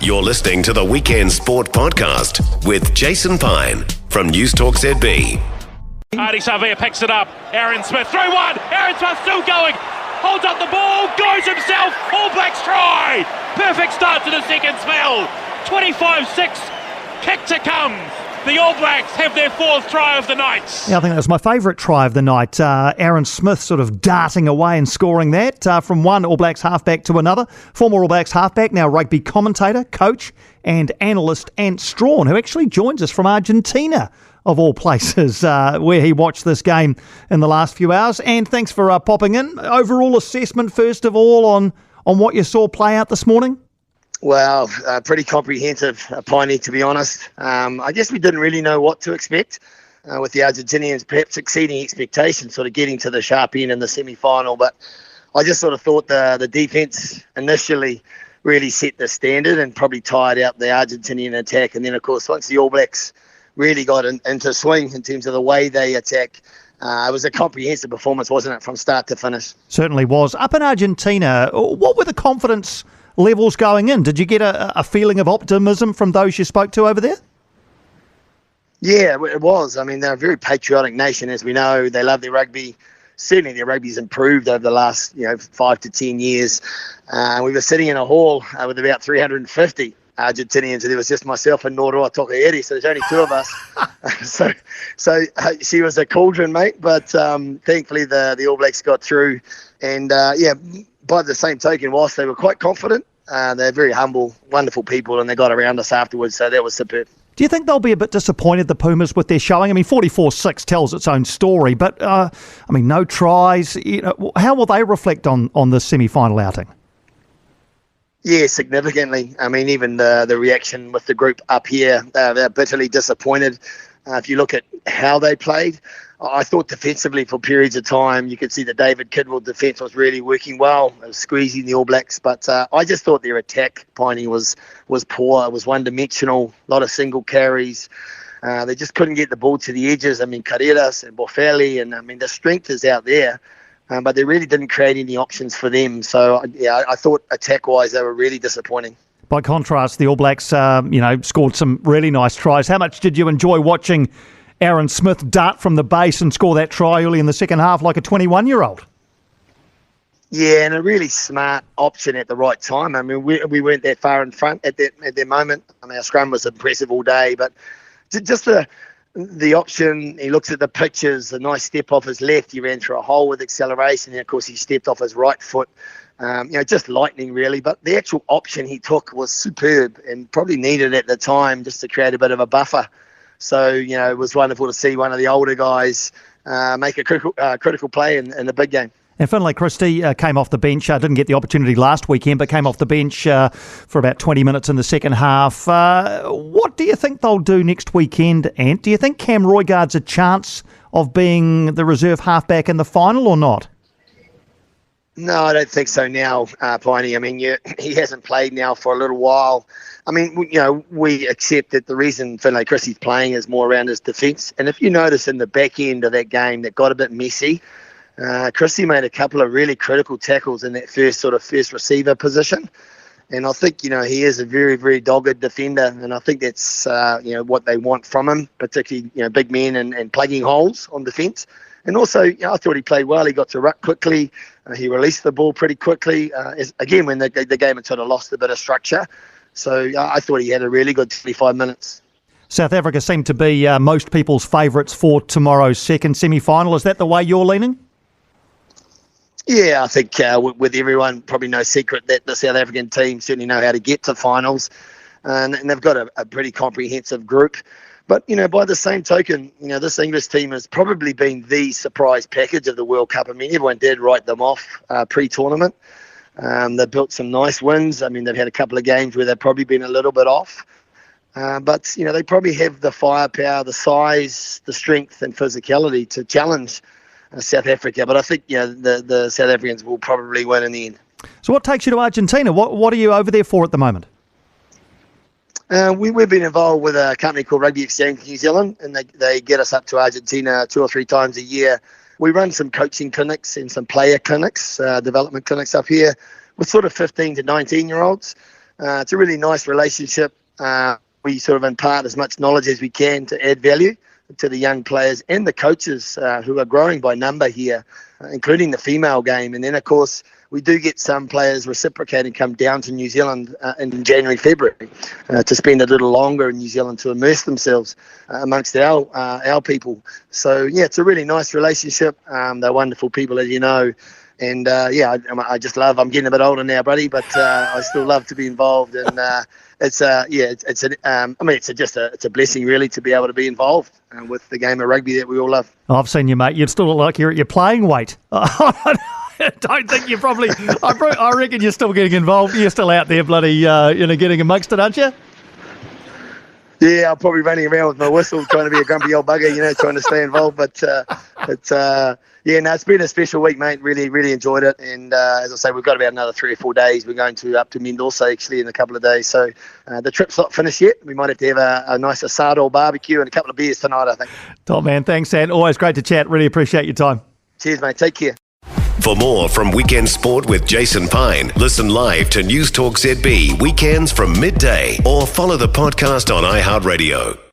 You're listening to the Weekend Sport Podcast with Jason Pine from News Talk ZB. Artie Savia picks it up. Aaron Smith through one. Aaron Smith still going. Holds up the ball. Goes himself. All Blacks try. Perfect start to the second spell. 25-6. Kick to come. The All Blacks have their fourth try of the night. Yeah, I think that was my favourite try of the night. Aaron Smith sort of darting away and scoring that from one All Blacks halfback to another. Former All Blacks halfback, now rugby commentator, coach and analyst Ant Strachan, who actually joins us from Argentina, of all places, where he watched this game in the last few hours. And thanks for popping in. Overall assessment, first of all, on what you saw play out this morning? Well, pretty comprehensive, Piney, to be honest. I guess we didn't really know what to expect with the Argentinians perhaps exceeding expectations, sort of getting to the sharp end in the semi-final. But I just sort of thought the defence initially really set the standard and probably tired out the Argentinian attack. And then, of course, once the All Blacks really got into swing in terms of the way they attack, it was a comprehensive performance, wasn't it, from start to finish? Certainly was. Up in Argentina, what were the confidence levels going in? Did you get a feeling of optimism from those you spoke to over there? Yeah, it was. I mean, they're a very patriotic nation, as we know. They love their rugby. Certainly their rugby's improved over the last 5 to 10 years. We were sitting in a hall with about 350 Argentinians, and there was just myself and Noroa Tokaeri, so there's only two of us. so she was a cauldron, mate, but thankfully the All Blacks got through. And by the same token, whilst they were quite confident, they're very humble, wonderful people, and they got around us afterwards, so that was superb. Do you think they'll be a bit disappointed, the Pumas, with their showing? I mean, 44-6 tells its own story, but, no tries. How will they reflect on the semi-final outing? Yeah, significantly. I mean, even the reaction with the group up here, they're bitterly disappointed. If you look at how they played, I thought defensively for periods of time, you could see the David Kidwell defence was really working well. It was squeezing the All Blacks, but I just thought their attack, Piney, was poor. It was one-dimensional, a lot of single carries. They just couldn't get the ball to the edges. I mean, Carreras and Boffelli, and I mean, the strength is out there, but they really didn't create any options for them. So, I thought attack-wise, they were really disappointing. By contrast, the All Blacks, scored some really nice tries. How much did you enjoy watching Aaron Smith dart from the base and score that try early in the second half like a 21-year-old? Yeah, and a really smart option at the right time. I mean, we weren't that far in front at that moment. I mean, our scrum was impressive all day, but just the option, he looks at the pictures, a nice step off his left, he ran through a hole with acceleration, and of course he stepped off his right foot. Just lightning really, but the actual option he took was superb and probably needed at the time just to create a bit of a buffer. So, it was wonderful to see one of the older guys make a critical play in the big game. And Finlay Christie came off the bench, didn't get the opportunity last weekend, but came off the bench for about 20 minutes in the second half. What do you think they'll do next weekend, Ant? Do you think Cam Roigard's a chance of being the reserve halfback in the final or not? No, I don't think so now, Piney. I mean, he hasn't played now for a little while. I mean, we accept that the reason Finlay Christie's playing is more around his defence. And if you notice in the back end of that game that got a bit messy, Christie made a couple of really critical tackles in that first receiver position. And I think, he is a very, very dogged defender. And I think that's, what they want from him, particularly, big men and plugging holes on defence. And also, I thought he played well. He got to ruck quickly. He released the ball pretty quickly. Again, when the game had sort of lost a bit of structure. So I thought he had a really good 25 minutes. South Africa seem to be most people's favourites for tomorrow's second semi-final. Is that the way you're leaning? Yeah, I think with everyone, probably no secret that the South African team certainly know how to get to finals. And they've got a pretty comprehensive group. But, by the same token, this English team has probably been the surprise package of the World Cup. I mean, everyone did write them off pre-tournament. They've built some nice wins. I mean, they've had a couple of games where they've probably been a little bit off. But they probably have the firepower, the size, the strength and physicality to challenge South Africa. But I think, the South Africans will probably win in the end. So what takes you to Argentina? What are you over there for at the moment? We've been involved with a company called Rugby Exchange New Zealand, and they get us up to Argentina 2 or 3 times a year. We run some coaching clinics and some player clinics, development clinics up here with sort of 15 to 19-year-olds. It's a really nice relationship. We sort of impart as much knowledge as we can to add value to the young players and the coaches who are growing by number here, including the female game. And then, of course, we do get some players reciprocate and come down to New Zealand in January, February to spend a little longer in New Zealand to immerse themselves amongst our people. So, yeah, it's a really nice relationship. They're wonderful people, as you know. And, I just love, I'm getting a bit older now, buddy, but I still love to be involved. And it's a blessing, really, to be able to be involved with the game of rugby that we all love. I've seen you, mate. You still look like you're at your playing weight. I don't think you're probably... I reckon you're still getting involved. You're still out there bloody, getting amongst it, aren't you? Yeah, I'm probably running around with my whistle trying to be a grumpy old bugger, trying to stay involved. But it's been a special week, mate. Really, really enjoyed it. And as I say, we've got about another 3 or 4 days. We're going up to Mendoza, actually, in a couple of days. So the trip's not finished yet. We might have to have a nice asado barbecue and a couple of beers tonight, I think. Top man, thanks, Sam. Always great to chat. Really appreciate your time. Cheers, mate. Take care. For more from Weekend Sport with Jason Pine, listen live to News Talk ZB weekends from midday or follow the podcast on iHeartRadio.